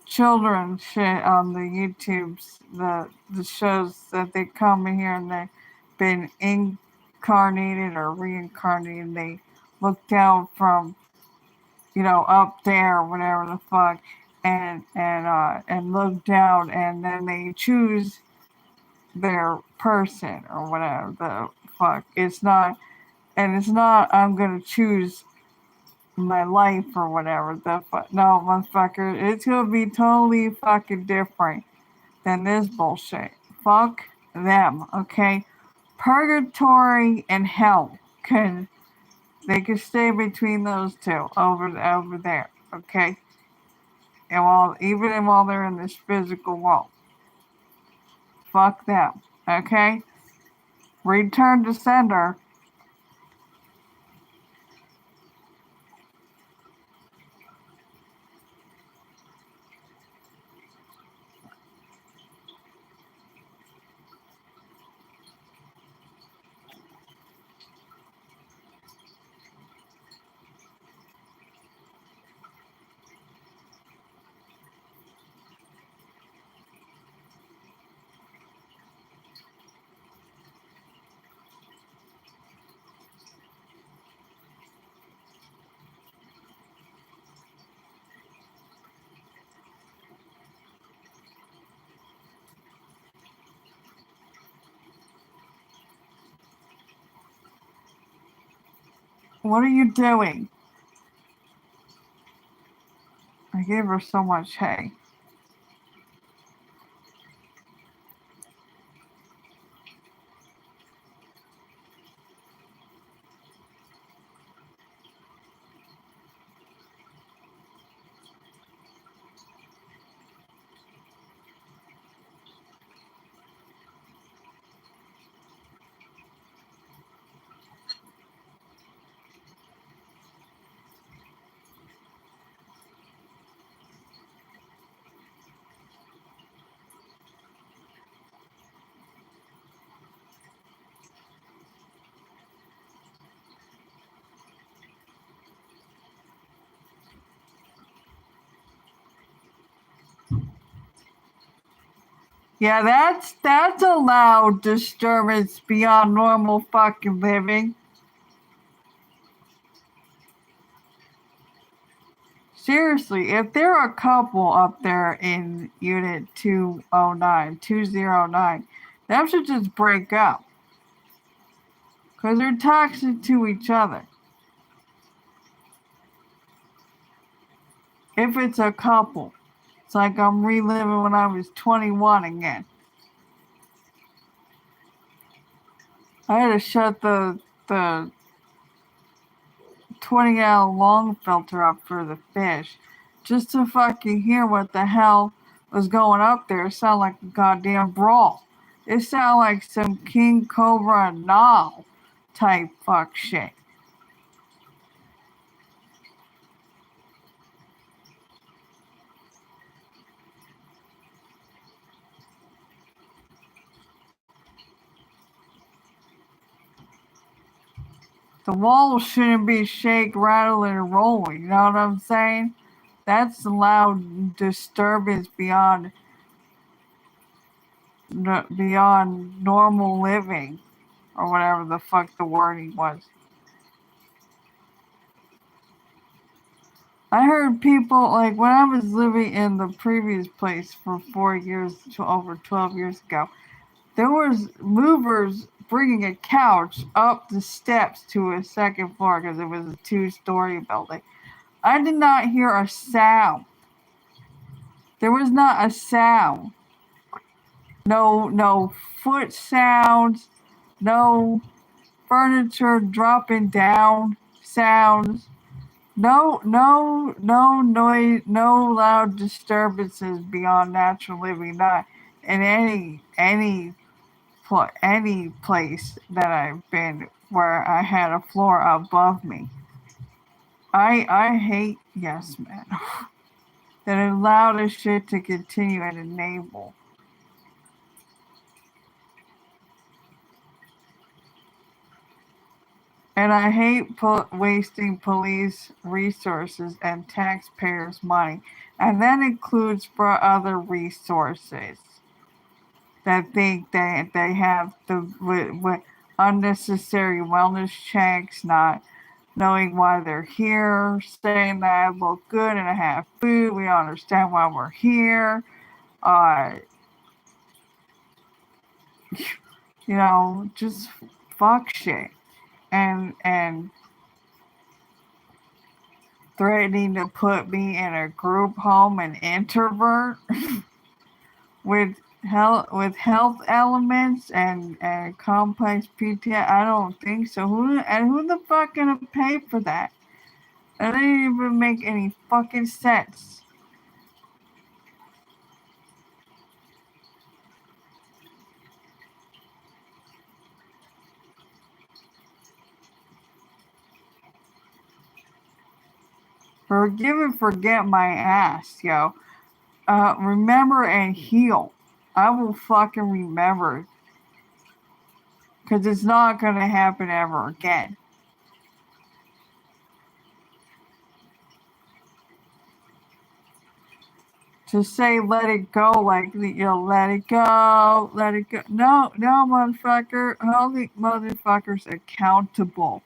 children shit on the YouTubes, the shows that they come in here and they've been incarnated or reincarnated. They look down from, up there or whatever the fuck, and look down, and then they choose their person or whatever the fuck. It's not I'm gonna choose my life or whatever the fuck. No, motherfucker, it's gonna be totally fucking different than this bullshit. Fuck them, okay? Purgatory and hell they can stay between those two over there, okay? And while they're in this physical world, fuck them, okay? Return to sender. What are you doing? I gave her so much hay. Yeah, that's a loud disturbance beyond normal fucking living. Seriously, if there are a couple up there in Unit 209, them should just break up. Because they're toxic to each other. If it's a couple. It's like I'm reliving when I was 21 again. I had to shut the 20-gallon long filter up for the fish just to fucking hear what the hell was going up there. It sounded like a goddamn brawl. It sounded like some King Cobra Nal type fuck shit. The walls shouldn't be shake, rattling, and rolling. You know what I'm saying? That's loud disturbance beyond normal living, or whatever the fuck the wording was. I heard people, like, when I was living in the previous place for 4 years to over 12 years ago, there was movers bringing a couch up the steps to a second floor because it was a 2-story building. I did not hear a sound. There was not a sound. No foot sounds, no furniture dropping down sounds. No noise, no loud disturbances beyond natural living. Not in any place that I've been where I had a floor above me. I hate yes men that allow this shit to continue and enable. And I hate wasting police resources and taxpayers' money. And that includes for other resources that think that they have the with unnecessary wellness checks, not knowing why they're here, saying that I look good and I have food. We don't understand why we're here. Uh, just fuck shit. And threatening to put me in a group home, an introvert with health elements and complex PTSD. I don't think so. Who the fuck gonna pay for that? That didn't even make any fucking sense. Forgive and forget my ass, yo. Remember and heal. I will fucking remember. Because it's not going to happen ever again. To say let it go, like, let it go, let it go. No, motherfucker. Hold the motherfuckers accountable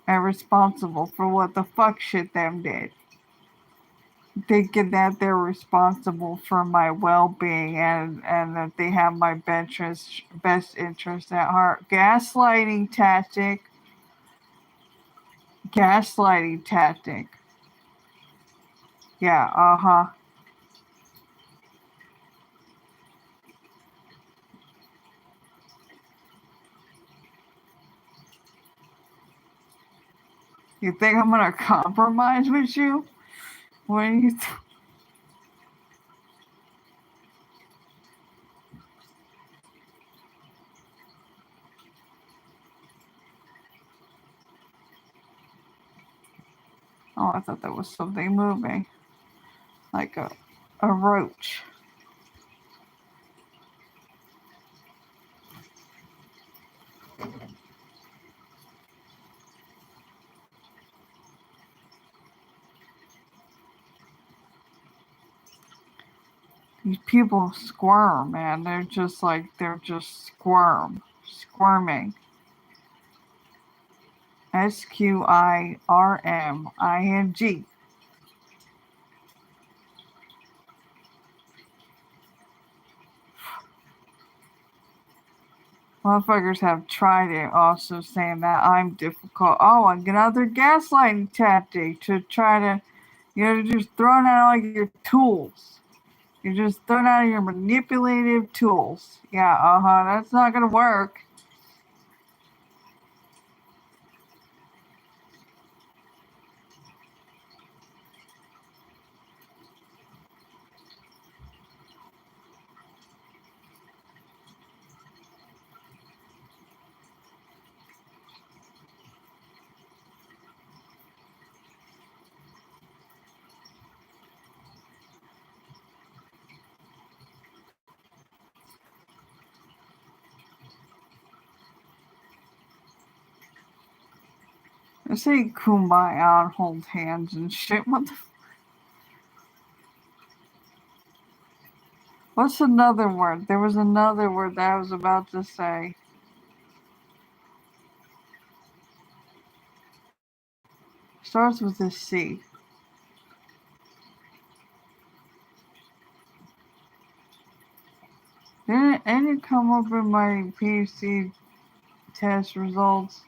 and responsible for what the fuck shit them did. Thinking that they're responsible for my well-being and that they have my best interest at heart. Gaslighting tactic. Yeah, uh-huh. You think I'm gonna compromise with you? When you Oh, I thought that was something moving. Like a roach. These people squirm, man. They're just squirming. SQIRMING. Motherfuckers have tried it, also saying that I'm difficult. Oh, another gaslighting tactic to try to, you're just throwing out all your tools. You're just throwing out your manipulative tools. Yeah, that's not gonna work. I say kumbaya and hold hands and shit. What the? What's another word? There was another word that I was about to say. Starts with a C. Didn't any come up in my PhD test results?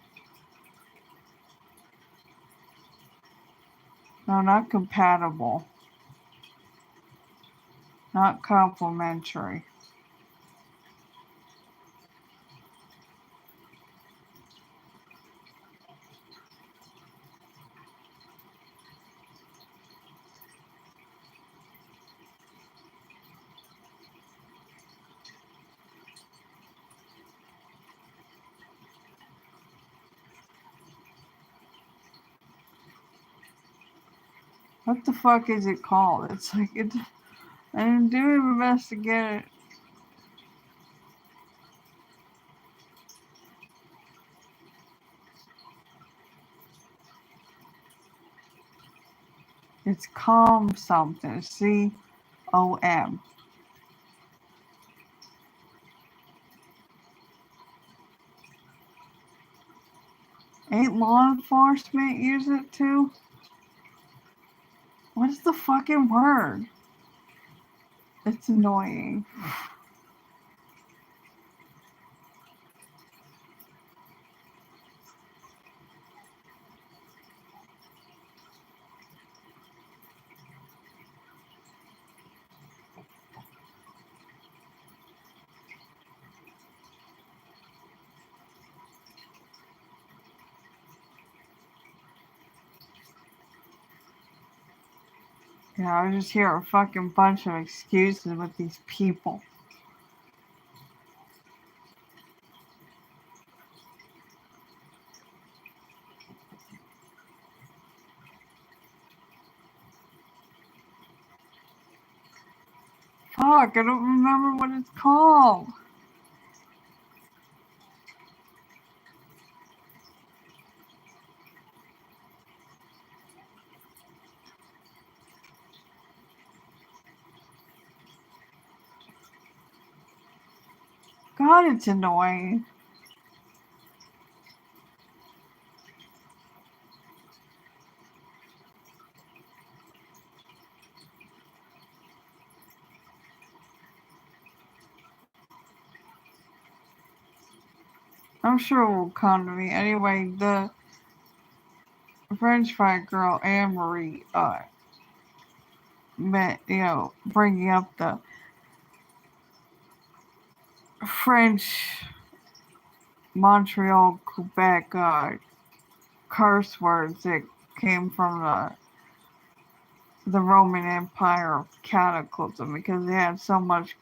No, not compatible. Not complementary. What the fuck is it called? It's like it. I didn't do my best to get it. It's calm something. C-O-M. Ain't law enforcement use it too? What is the fucking word? It's annoying. Yeah, I just hear a fucking bunch of excuses with these people. Fuck, I don't remember what it's called. God, it's annoying. I'm sure it will come to me. Anyway, the French fry girl, Anne-Marie, bringing up the French Montreal, Quebec, curse words that came from the Roman Empire cataclysm because they had so much,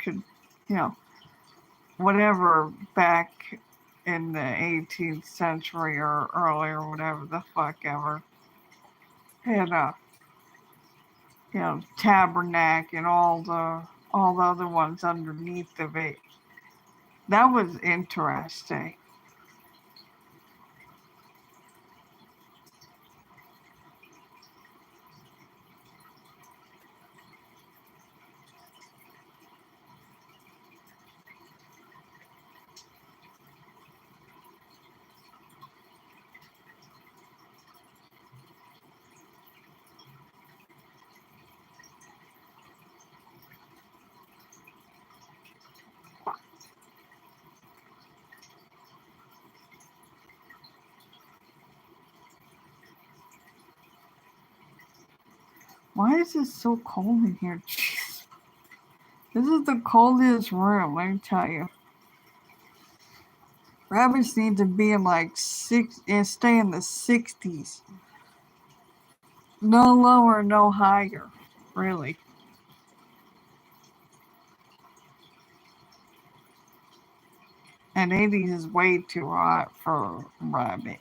whatever back in the 18th century or earlier, whatever the fuck ever, had tabernacle and all the other ones underneath of it. That was interesting. Why is it so cold in here? Jeez. This is the coldest room, let me tell you. Rabbits need to be in like stay in the 60s. No lower, no higher, really. And 80s is way too hot for a rabbit.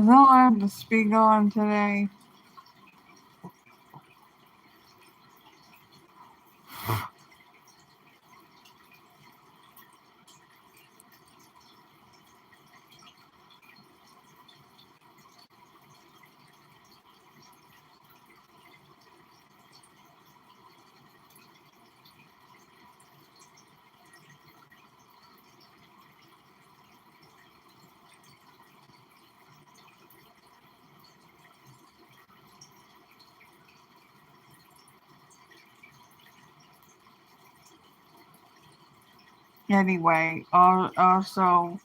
Is all I have to speak on today? Anyway, also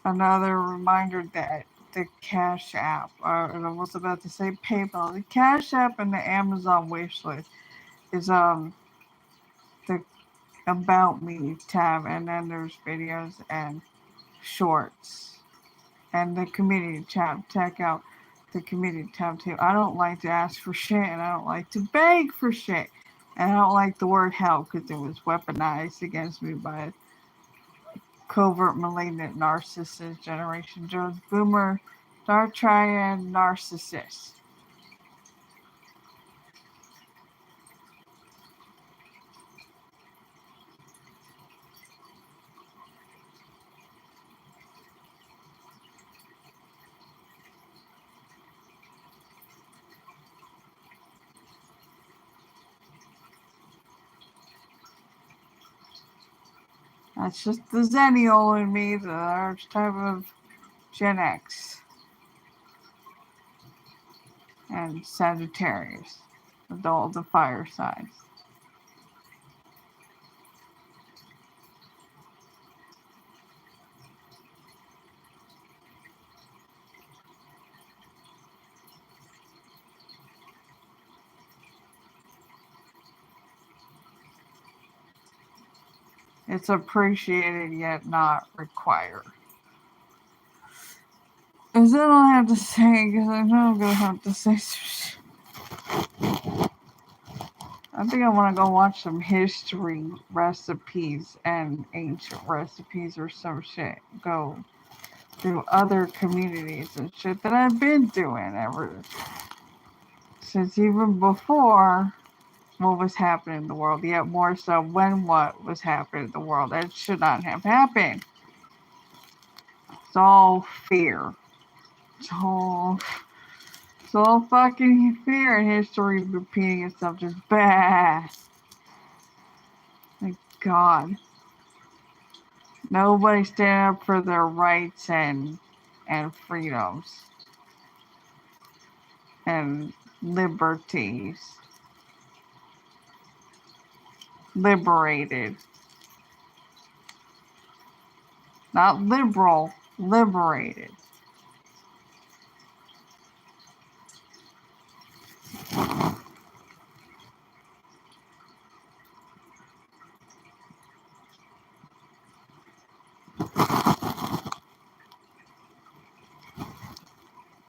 another reminder that the Cash App, and I was about to say PayPal, the Cash App and the Amazon wish list is the About Me tab, and then there's videos and shorts, and the community tab. Check out the community tab too. I don't like to ask for shit, and I don't like to beg for shit, and I don't like the word help because it was weaponized against me by covert, malignant, narcissist, Generation Jones, Boomer, Dark Triad, Narcissist. That's just the Zennial in me, the archetype of Gen X and Sagittarius, all the fire signs. It's appreciated yet not required. Is that all I have to say? Because I know I'm going to have to say some shit. I think I want to go watch some history recipes and ancient recipes or some shit. Go through other communities and shit that I've been doing ever since even before what was happening in the world, yet more so when what was happening in the world. That should not have happened. It's all fear. It's all fucking fear, and history repeating itself just bad. Thank God. Nobody stand up for their rights and freedoms and liberties. Liberated. Not liberal, liberated.